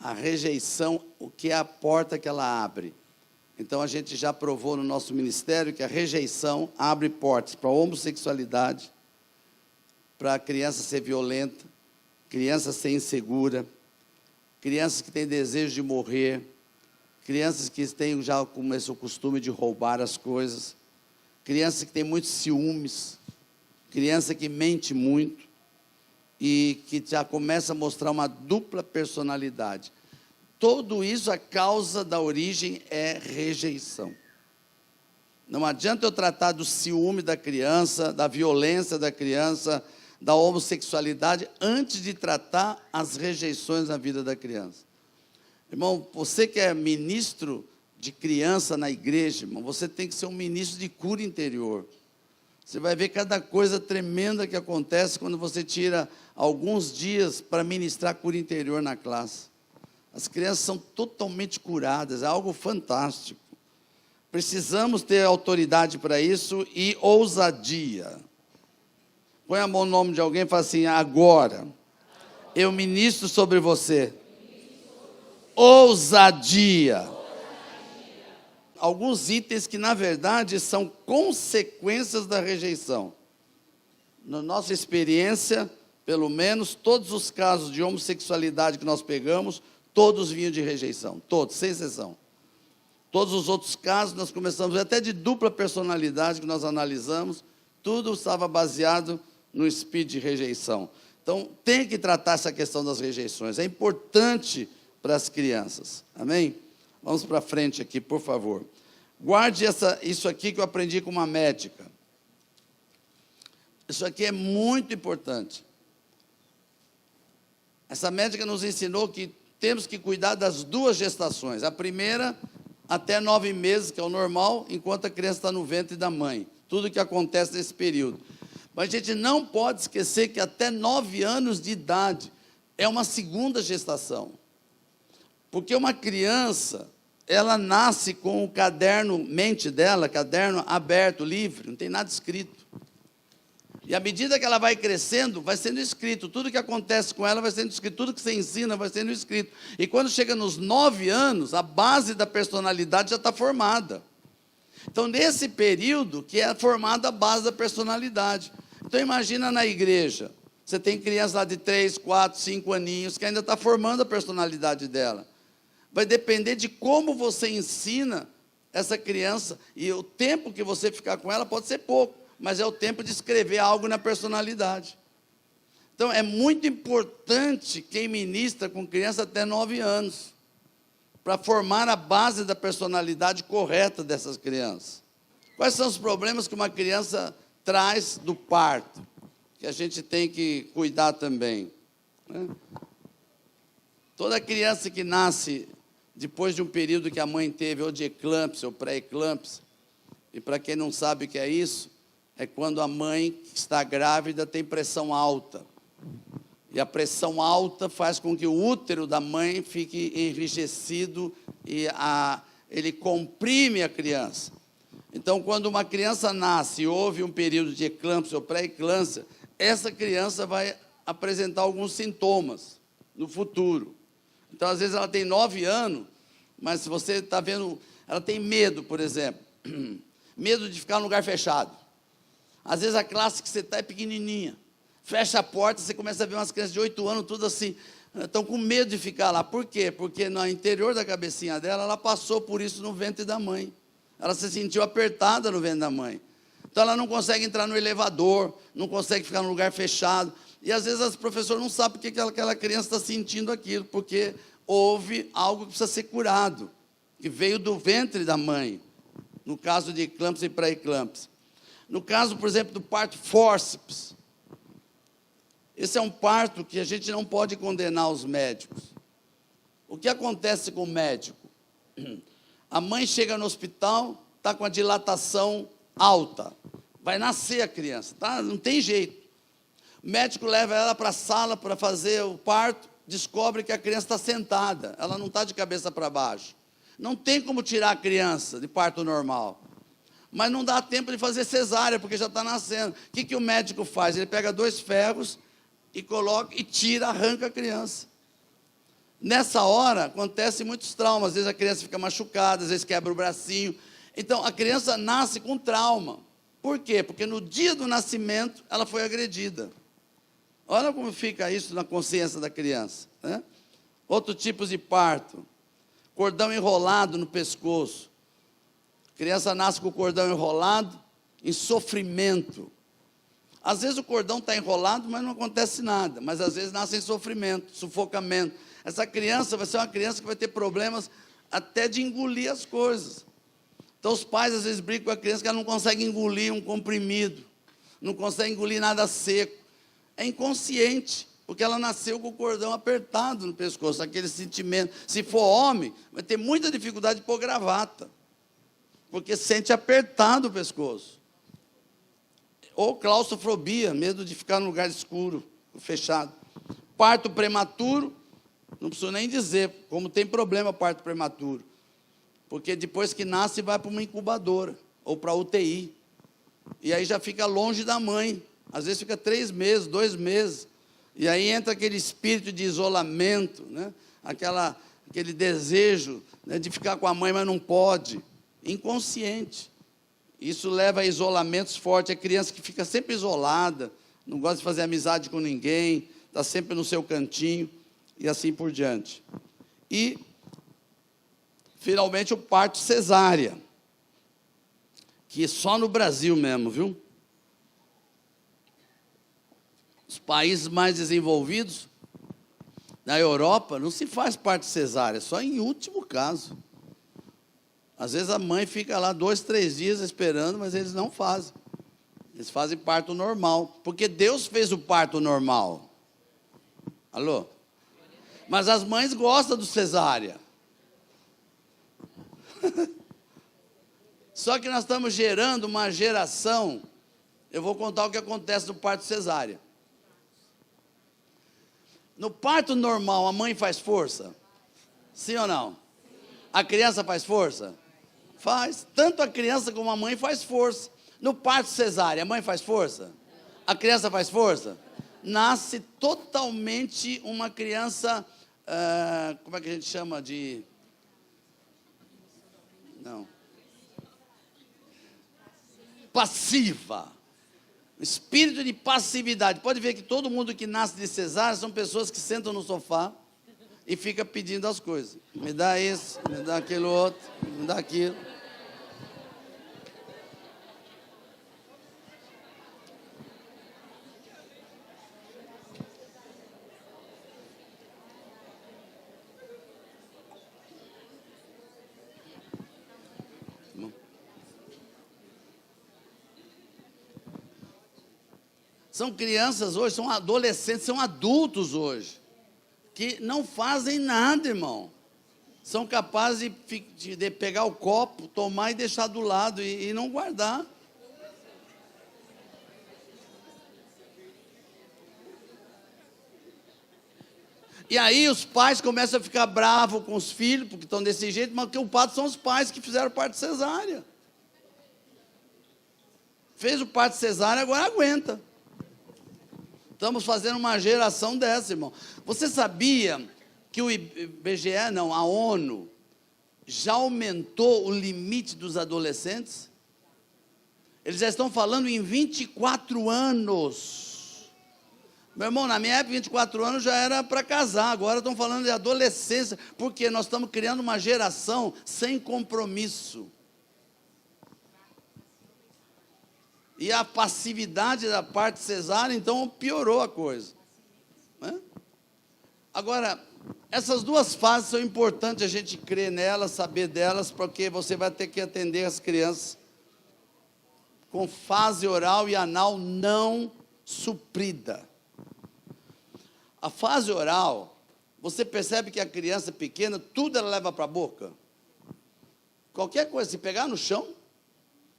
A rejeição, o que é a porta que ela abre. Então, a gente já provou no nosso ministério que a rejeição abre portas para a homossexualidade, para a criança ser violenta, criança ser insegura, crianças que têm desejo de morrer, crianças que têm já começam o costume de roubar as coisas, crianças que têm muitos ciúmes, criança que mente muito e que já começa a mostrar uma dupla personalidade. Tudo isso, a causa da origem é rejeição. Não adianta eu tratar do ciúme da criança, da violência da criança, da homossexualidade, antes de tratar as rejeições na vida da criança. Irmão, você que é ministro de criança na igreja, irmão, você tem que ser um ministro de cura interior. Você vai ver cada coisa tremenda que acontece quando você tira alguns dias para ministrar cura interior na classe. As crianças são totalmente curadas, é algo fantástico. Precisamos ter autoridade para isso e ousadia. Põe a mão no nome de alguém e fala assim: agora eu ministro sobre você ousadia. Alguns itens que, na verdade, são consequências da rejeição. Na nossa experiência, pelo menos, todos os casos de homossexualidade que nós pegamos, todos vinham de rejeição, todos, sem exceção. Todos os outros casos, nós começamos, até de dupla personalidade que nós analisamos, tudo estava baseado no espírito de rejeição. Então, tem que tratar essa questão das rejeições, é importante para as crianças, amém? Vamos para frente aqui, por favor. Guarde isso aqui que eu aprendi com uma médica. Isso aqui é muito importante. Essa médica nos ensinou que temos que cuidar das duas gestações. A primeira, até 9 meses, que é o normal, enquanto a criança está no ventre da mãe. Tudo que acontece nesse período. Mas a gente não pode esquecer que até 9 anos de idade é uma segunda gestação. Porque uma criança, ela nasce com o caderno, mente dela, caderno aberto, livre, não tem nada escrito. E à medida que ela vai crescendo, vai sendo escrito. Tudo que acontece com ela vai sendo escrito. Tudo que você ensina vai sendo escrito. E quando chega nos 9 anos, a base da personalidade já está formada. Então, nesse período que é formada a base da personalidade. Então, imagina na igreja, você tem criança lá de 3, 4, 5 aninhos, que ainda está formando a personalidade dela. Vai depender de como você ensina essa criança, e o tempo que você ficar com ela pode ser pouco, mas é o tempo de escrever algo na personalidade. Então, é muito importante quem ministra com criança até 9 anos, para formar a base da personalidade correta dessas crianças. Quais são os problemas que uma criança traz do parto, que a gente tem que cuidar também, né? Toda criança que nasce depois de um período que a mãe teve, ou de eclâmpsia, ou pré-eclâmpsia, e para quem não sabe o que é isso, é quando a mãe que está grávida tem pressão alta. E a pressão alta faz com que o útero da mãe fique enrijecido e ele comprime a criança. Então, quando uma criança nasce e houve um período de eclâmpsia ou pré-eclâmpsia, essa criança vai apresentar alguns sintomas no futuro. Então, às vezes, ela tem 9 anos, mas se você está vendo, ela tem medo, por exemplo. Medo de ficar num lugar fechado. Às vezes, a classe que você está é pequenininha. Fecha a porta, você começa a ver umas crianças de 8 anos, tudo assim, estão com medo de ficar lá. Por quê? Porque no interior da cabecinha dela, ela passou por isso no ventre da mãe. Ela se sentiu apertada no ventre da mãe. Então, ela não consegue entrar no elevador, não consegue ficar num lugar fechado. E, às vezes, as professoras não sabem por que aquela criança está sentindo aquilo, porque houve algo que precisa ser curado, que veio do ventre da mãe, no caso de eclâmpsia e pré-eclâmpsia. No caso, por exemplo, do parto fórceps, esse é um parto que a gente não pode condenar os médicos. O que acontece com o médico? A mãe chega no hospital, está com a dilatação alta, vai nascer a criança, tá? Não tem jeito. O médico leva ela para a sala para fazer o parto, descobre que a criança está sentada, ela não está de cabeça para baixo. Não tem como tirar a criança de parto normal. Mas não dá tempo de fazer cesárea, porque já está nascendo. O que o médico faz? Ele pega 2 ferros e coloca, e tira, arranca a criança. Nessa hora, acontecem muitos traumas. Às vezes a criança fica machucada, às vezes quebra o bracinho. Então, a criança nasce com trauma. Por quê? Porque no dia do nascimento, ela foi agredida. Olha como fica isso na consciência da criança, né? Outro tipo de parto. Cordão enrolado no pescoço. A criança nasce com o cordão enrolado, em sofrimento. Às vezes o cordão está enrolado, mas não acontece nada. Mas às vezes nasce em sofrimento, sufocamento. Essa criança vai ser uma criança que vai ter problemas até de engolir as coisas. Então os pais às vezes brincam com a criança que ela não consegue engolir um comprimido, não consegue engolir nada seco. É inconsciente, porque ela nasceu com o cordão apertado no pescoço, aquele sentimento. Se for homem, vai ter muita dificuldade de pôr gravata, porque sente apertado o pescoço. Ou claustrofobia, medo de ficar num lugar escuro, fechado. Parto prematuro, não preciso nem dizer como tem problema parto prematuro. Porque depois que nasce, vai para uma incubadora, ou para UTI. E aí já fica longe da mãe. Às vezes fica 3 meses, 2 meses. E aí entra aquele espírito de isolamento, né? Aquele desejo, né, de ficar com a mãe, mas não pode. Inconsciente. Isso leva a isolamentos fortes. A criança que fica sempre isolada, não gosta de fazer amizade com ninguém, está sempre no seu cantinho, e assim por diante. E, finalmente, o parto cesárea, que só no Brasil mesmo, viu? Os países mais desenvolvidos, na Europa, não se faz parto cesárea, só em último caso. Às vezes a mãe fica lá 2, 3 dias esperando, mas eles não fazem. Eles fazem parto normal, porque Deus fez o parto normal. Alô? Mas as mães gostam do cesárea. Só que nós estamos gerando uma geração. Eu vou contar o que acontece no parto cesárea. No parto normal, a mãe faz força? Sim ou não? A criança faz força? Faz. Tanto a criança como a mãe faz força. No parto cesárea, a mãe faz força? A criança faz força? Nasce totalmente uma criança, como é que a gente chama de... Não. Passiva. Espírito de passividade. Pode ver que todo mundo que nasce de cesárea são pessoas que sentam no sofá e ficam pedindo as coisas. Me dá isso, me dá aquele outro, me dá aquilo. São crianças hoje, são adolescentes, são adultos hoje, que não fazem nada, irmão. São capazes de pegar o copo, tomar e deixar do lado e não guardar. E aí os pais começam a ficar bravos com os filhos, porque estão desse jeito, mas o culpado são os pais que fizeram parto cesárea. Fez o parto cesárea, agora aguenta. Estamos fazendo uma geração dessa, irmão. Você sabia que o IBGE, não, a ONU, já aumentou o limite dos adolescentes? Eles já estão falando em 24 anos. Meu irmão, na minha época, 24 anos já era para casar. Agora estão falando de adolescência, porque nós estamos criando uma geração sem compromisso. E a passividade da parte cesárea, então, piorou a coisa, né? Agora, essas duas fases são importantes a gente crer nelas, saber delas, porque você vai ter que atender as crianças com fase oral e anal não suprida. A fase oral, você percebe que a criança pequena, tudo ela leva para a boca. Qualquer coisa, se pegar no chão,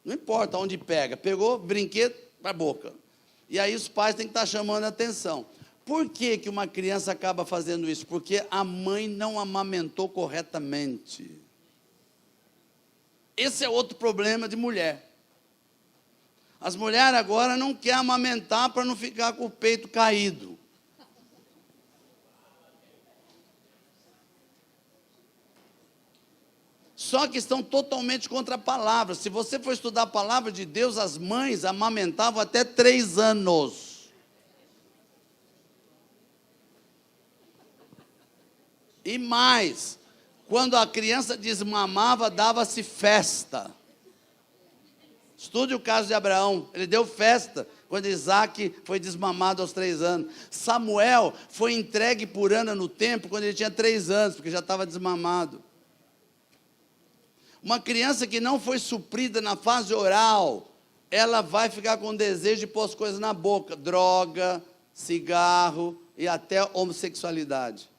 não importa onde pega, pegou, brinquedo, para a boca. E aí os pais têm que estar chamando a atenção. Por que que uma criança acaba fazendo isso? Porque a mãe não amamentou corretamente. Esse é outro problema de mulher. As mulheres agora não querem amamentar para não ficar com o peito caído. Só que estão totalmente contra a palavra. Se você for estudar a palavra de Deus, as mães amamentavam até 3 anos. E mais, quando a criança desmamava, dava-se festa. Estude o caso de Abraão, ele deu festa quando Isaac foi desmamado aos 3 anos. Samuel foi entregue por Ana no templo quando ele tinha 3 anos, porque já estava desmamado. Uma criança que não foi suprida na fase oral, ela vai ficar com desejo de pôr as coisas na boca, droga, cigarro e até homossexualidade.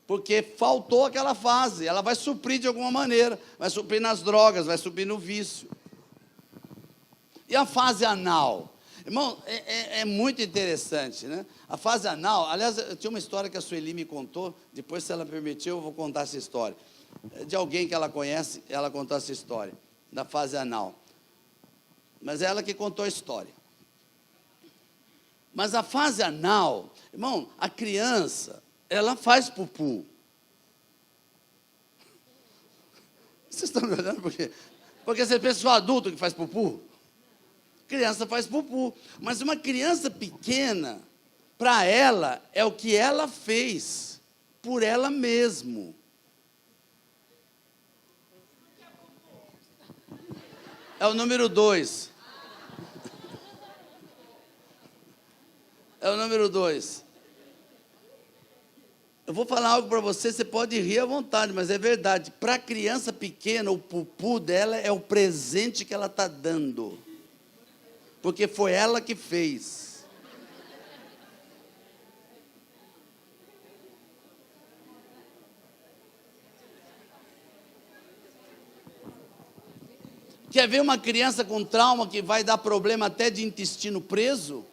Porque faltou aquela fase, ela vai suprir de alguma maneira, vai suprir nas drogas, vai suprir no vício. E a fase anal? Irmão, é muito interessante, né? A fase anal, aliás, eu tinha uma história que a Sueli me contou, depois, se ela permitiu, eu vou contar essa história. De alguém que ela conhece, ela contou essa história, da fase anal. Mas é ela que contou a história. Mas a fase anal, irmão, a criança, ela faz pupu. Vocês estão me olhando por quê? Porque você pensa que é adulto que faz pupu? Criança faz pupu. Mas uma criança pequena, para ela, é o que ela fez por ela mesma. É o número 2. É o número 2. Eu vou falar algo para você, você pode rir à vontade, mas é verdade. Para a criança pequena, o pupu dela é o presente que ela está dando. Porque foi ela que fez. Quer ver uma criança com trauma que vai dar problema até de intestino preso?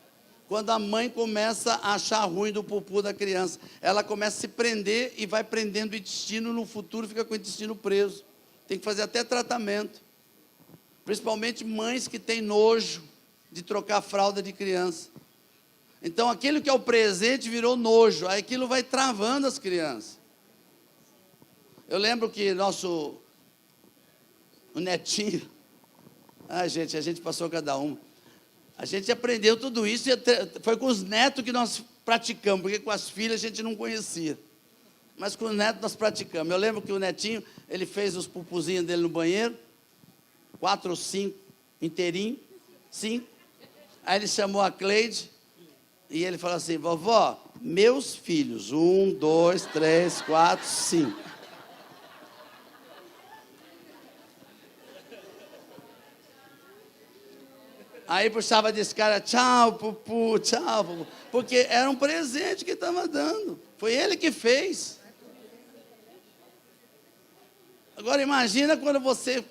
Quando a mãe começa a achar ruim do pupu da criança. Ela começa a se prender e vai prendendo o intestino, no futuro fica com o intestino preso. Tem que fazer até tratamento. Principalmente mães que têm nojo de trocar a fralda de criança. Então aquilo que é o presente virou nojo, aí aquilo vai travando as crianças. Eu lembro que o netinho, gente, a gente passou cada um. A gente aprendeu tudo isso, e foi com os netos que nós praticamos, porque com as filhas a gente não conhecia. Mas com os netos nós praticamos. Eu lembro que o netinho, ele fez os pupuzinhos dele no banheiro, 4 ou 5 inteirinho, 5. Aí ele chamou a Cleide, e ele falou assim: vovó, meus filhos, 1, 2, 3, 4, 5. Aí puxava desse cara, tchau, pupu, tchau, pupu. Porque era um presente que estava dando. Foi ele que fez. Agora imagina quando você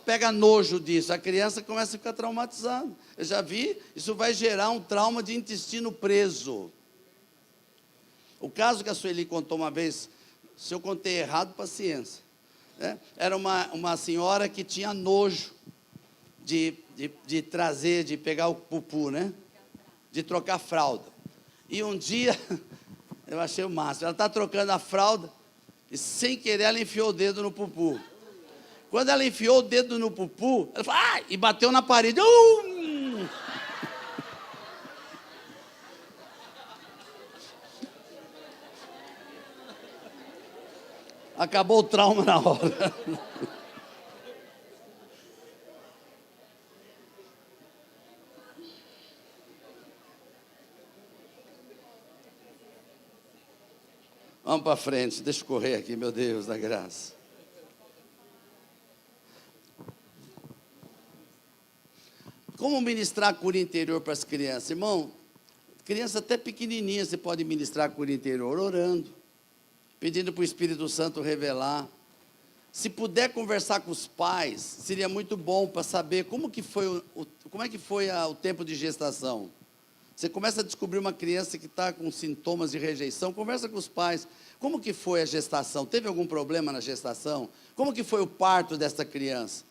pega nojo disso. A criança começa a ficar traumatizada. Eu já vi, isso vai gerar um trauma de intestino preso. O caso que a Sueli contou uma vez, se eu contei errado, paciência. Né? Era uma senhora que tinha nojo de trazer, de pegar o pupu, né? De trocar a fralda. E um dia, eu achei o máximo, ela está trocando a fralda e sem querer ela enfiou o dedo no pupu. Quando ela enfiou o dedo no pupu, ela falou, e bateu na parede. Acabou o trauma na hora. Vamos para frente, deixa eu correr aqui, meu Deus da graça. Como ministrar a cura interior para as crianças? Irmão, criança até pequenininha você pode ministrar a cura interior orando, pedindo para o Espírito Santo revelar. Se puder conversar com os pais, seria muito bom para saber como que foi o tempo de gestação. Você começa a descobrir uma criança que está com sintomas de rejeição, conversa com os pais. Como que foi a gestação? Teve algum problema na gestação? Como que foi o parto dessa criança?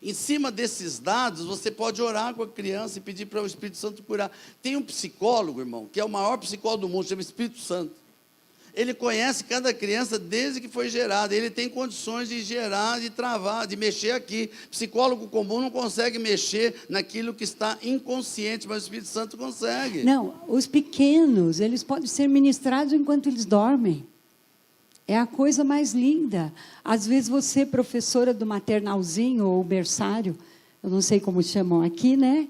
Em cima desses dados, você pode orar com a criança e pedir para o Espírito Santo curar. Tem um psicólogo, irmão, que é o maior psicólogo do mundo, chama Espírito Santo. Ele conhece cada criança desde que foi gerada. Ele tem condições de gerar, de travar, de mexer aqui. Psicólogo comum não consegue mexer naquilo que está inconsciente, mas o Espírito Santo consegue. Não, os pequenos, eles podem ser ministrados enquanto eles dormem. É a coisa mais linda. Às vezes você, professora do maternalzinho ou berçário, eu não sei como chamam aqui, né?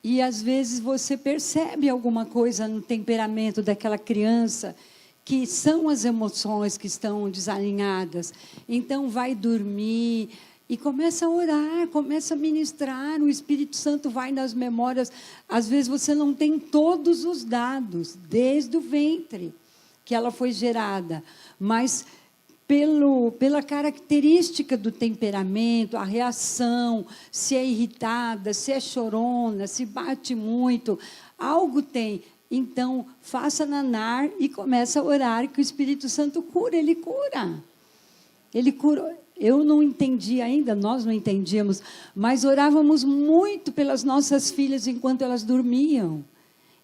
E às vezes você percebe alguma coisa no temperamento daquela criança, que são as emoções que estão desalinhadas. Então, vai dormir e começa a orar, começa a ministrar, o Espírito Santo vai nas memórias. Às vezes, você não tem todos os dados, desde o ventre que ela foi gerada, mas pela característica do temperamento, a reação, se é irritada, se é chorona, se bate muito, algo tem. Então, faça nanar e começa a orar, que o Espírito Santo cura, ele cura. Ele cura. Eu não entendi ainda, nós não entendíamos, mas orávamos muito pelas nossas filhas enquanto elas dormiam.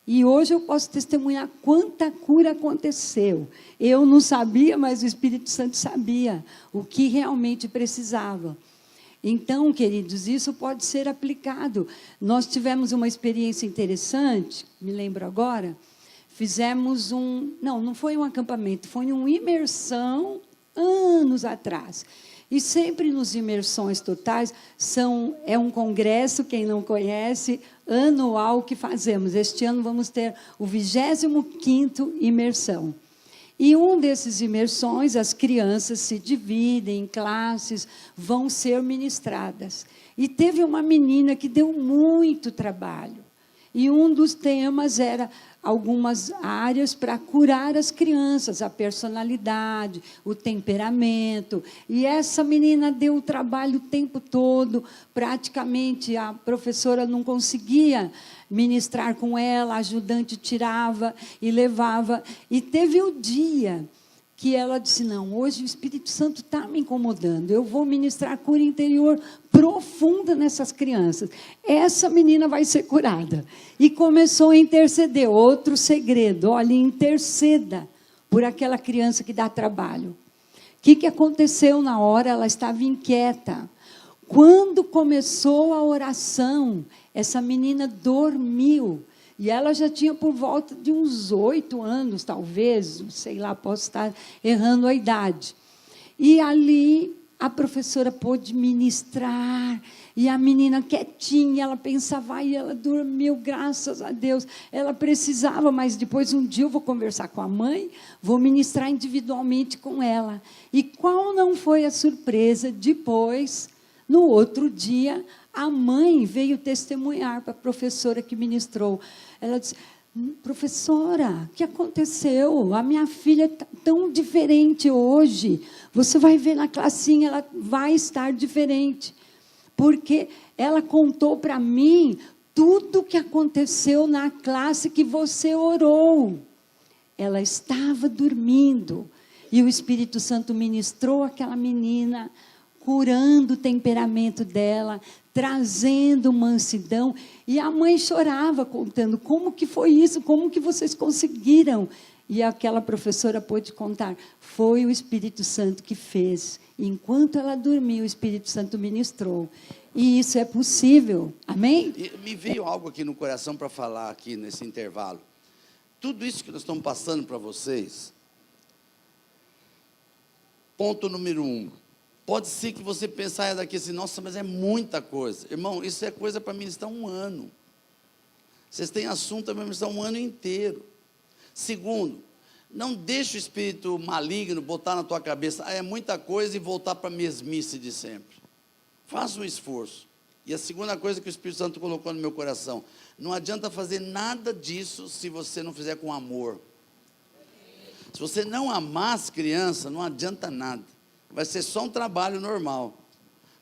E hoje eu posso testemunhar quanta cura aconteceu. Eu não sabia, mas o Espírito Santo sabia o que realmente precisava. Então, queridos, isso pode ser aplicado. Nós tivemos uma experiência interessante, me lembro agora, fizemos não foi um acampamento, foi uma imersão anos atrás. E sempre nos imersões totais, é um congresso, quem não conhece, anual que fazemos. Este ano vamos ter o 25º imersão. E um desses imersões, as crianças se dividem em classes, vão ser ministradas. E teve uma menina que deu muito trabalho. E um dos temas era algumas áreas para curar as crianças, a personalidade, o temperamento. E essa menina deu trabalho o tempo todo, praticamente a professora não conseguia ministrar com ela, a ajudante tirava e levava. E teve o dia que ela disse, não, hoje o Espírito Santo está me incomodando, eu vou ministrar cura interior profunda nessas crianças. Essa menina vai ser curada. E começou a interceder. Outro segredo, olha, interceda por aquela criança que dá trabalho. O que aconteceu na hora? Ela estava inquieta. Quando começou a oração, essa menina dormiu. E ela já tinha por volta de uns 8 anos, talvez, sei lá, posso estar errando a idade. E ali a professora pôde ministrar, e a menina quietinha, ela pensava, e ela dormiu, graças a Deus. Ela precisava, mas depois um dia eu vou conversar com a mãe, vou ministrar individualmente com ela. E qual não foi a surpresa? Depois, no outro dia, a mãe veio testemunhar para a professora que ministrou. Ela disse, professora, o que aconteceu? A minha filha está tão diferente hoje. Você vai ver na classinha, ela vai estar diferente. Porque ela contou para mim tudo o que aconteceu na classe que você orou. Ela estava dormindo. E o Espírito Santo ministrou aquela menina, curando o temperamento dela, trazendo mansidão. E a mãe chorava, contando, como que foi isso? Como que vocês conseguiram? E aquela professora pôde contar, foi o Espírito Santo que fez. Enquanto ela dormia, o Espírito Santo ministrou. E isso é possível. Amém? E me veio algo aqui no coração para falar aqui nesse intervalo. Tudo isso que nós estamos passando para vocês, ponto número 1. Pode ser que você pensar daqui assim, nossa, mas é muita coisa. Irmão, isso é coisa para ministrar um ano. Vocês têm assunto para ministrar um ano inteiro. Segundo, não deixe o espírito maligno botar na tua cabeça, é muita coisa, e voltar para a mesmice de sempre. Faça um esforço. E a segunda coisa que o Espírito Santo colocou no meu coração, não adianta fazer nada disso se você não fizer com amor. Se você não amar as crianças, não adianta nada. Vai ser só um trabalho normal.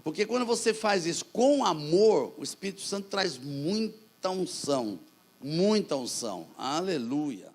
Porque quando você faz isso com amor, o Espírito Santo traz muita unção. Muita unção. Aleluia.